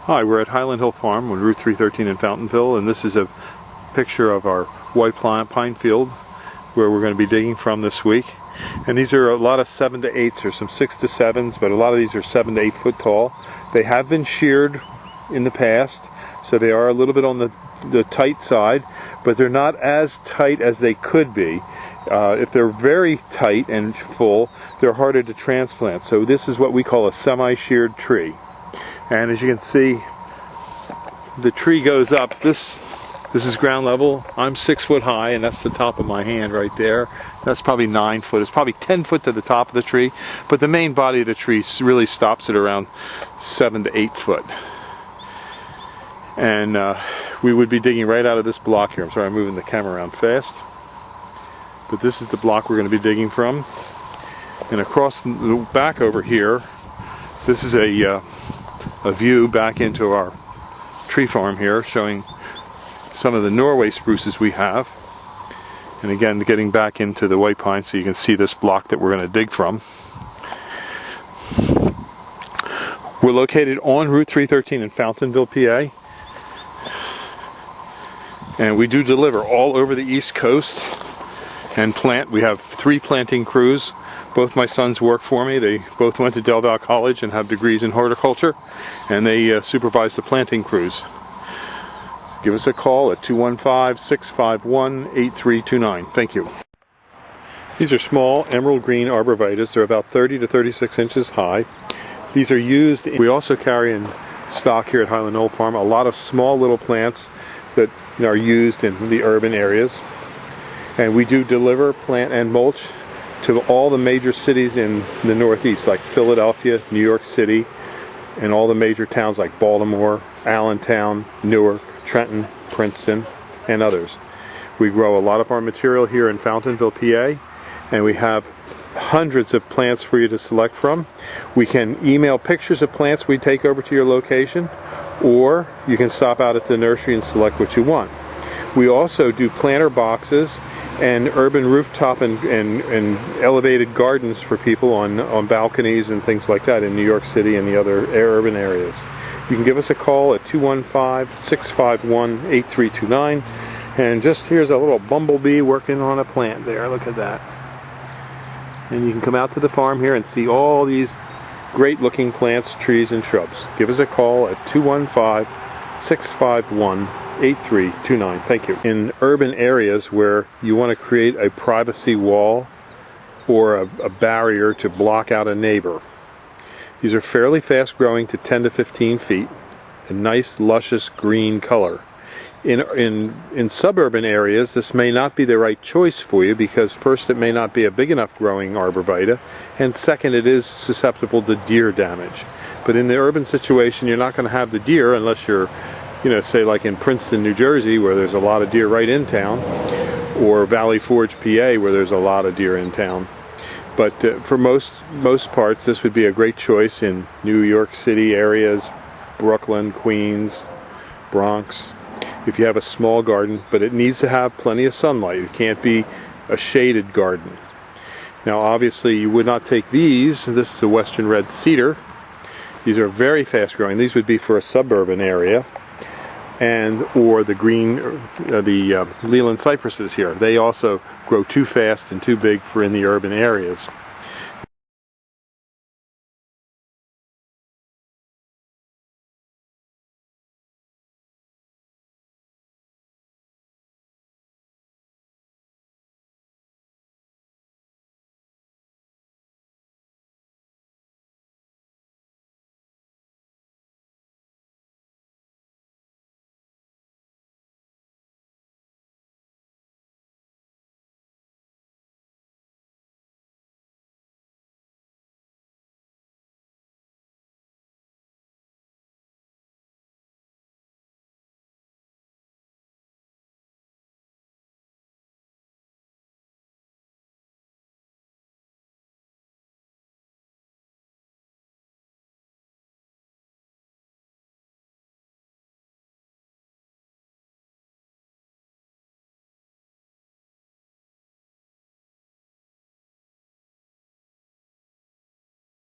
Hi, we're at Highland Hill Farm on Route 313 in Fountainville, and this is a picture of our white pine field where we're going to be digging from this week. And these are a lot of 7 to 8s, or some 6 to 7s, but a lot of these are 7 to 8 foot tall. They have been sheared in the past, so they are a little bit on the tight side, but they're not as tight as they could be. If they're very tight and full, they're harder to transplant. So this is what we call a semi-sheared tree. And as you can see, the tree goes up. This is ground level. I'm 6 foot high, and that's the top of my hand right there. That's probably 9 foot. It's probably 10 foot to the top of the tree, but the main body of the tree really stops at around 7 to 8 foot. And we would be digging right out of this block here. I'm sorry, I'm moving the camera around fast. But this is the block we're going to be digging from. And across the back over here, this is a view back into our tree farm here, showing some of the Norway spruces we have. And again, getting back into the white pine so you can see this block that we're going to dig from. We're located on Route 313 in Fountainville, PA. And we do deliver all over the East Coast and plant. We have 3 planting crews. Both my sons work for me. They both went to Del Valle College and have degrees in horticulture, and they supervise the planting crews. Give us a call at 215-651-8329. Thank you. These are small emerald green arborvitaes. They're about 30 to 36 inches high. These are used. We also carry in stock here at Highland Hill Farm a lot of small little plants that are used in the urban areas. And we do deliver plant and mulch to all the major cities in the Northeast, like Philadelphia, New York City, and all the major towns like Baltimore, Allentown, Newark, Trenton, Princeton, and others. We grow a lot of our material here in Fountainville, PA, and we have hundreds of plants for you to select from. We can email pictures of plants we take over to your location, or you can stop out at the nursery and select what you want. We also do planter boxes and urban rooftop and elevated gardens for people on balconies and things like that in New York City and the other urban areas. You can give us a call at 215-651-8329. And just here's a little bumblebee working on a plant there. Look at that. And you can come out to the farm here and see all these great looking plants, trees, and shrubs. Give us a call at 215-651-8329. Thank you. In urban areas where you want to create a privacy wall or a barrier to block out a neighbor, these are fairly fast growing to 10 to 15 feet, a nice luscious green color. In suburban areas, this may not be the right choice for you because first, it may not be a big enough growing arborvitae, and second, it is susceptible to deer damage. But in the urban situation, you're not going to have the deer unless you're, say like in Princeton, New Jersey, where there's a lot of deer right in town, or Valley Forge, PA, where there's a lot of deer in town. But for most parts, this would be a great choice in New York City areas, Brooklyn, Queens, Bronx. If you have a small garden, but it needs to have plenty of sunlight. It can't be a shaded garden. Now, obviously, you would not take these. This is a Western red cedar. These are very fast growing. These would be for a suburban area, or the Leland cypresses here. They also grow too fast and too big for in the urban areas.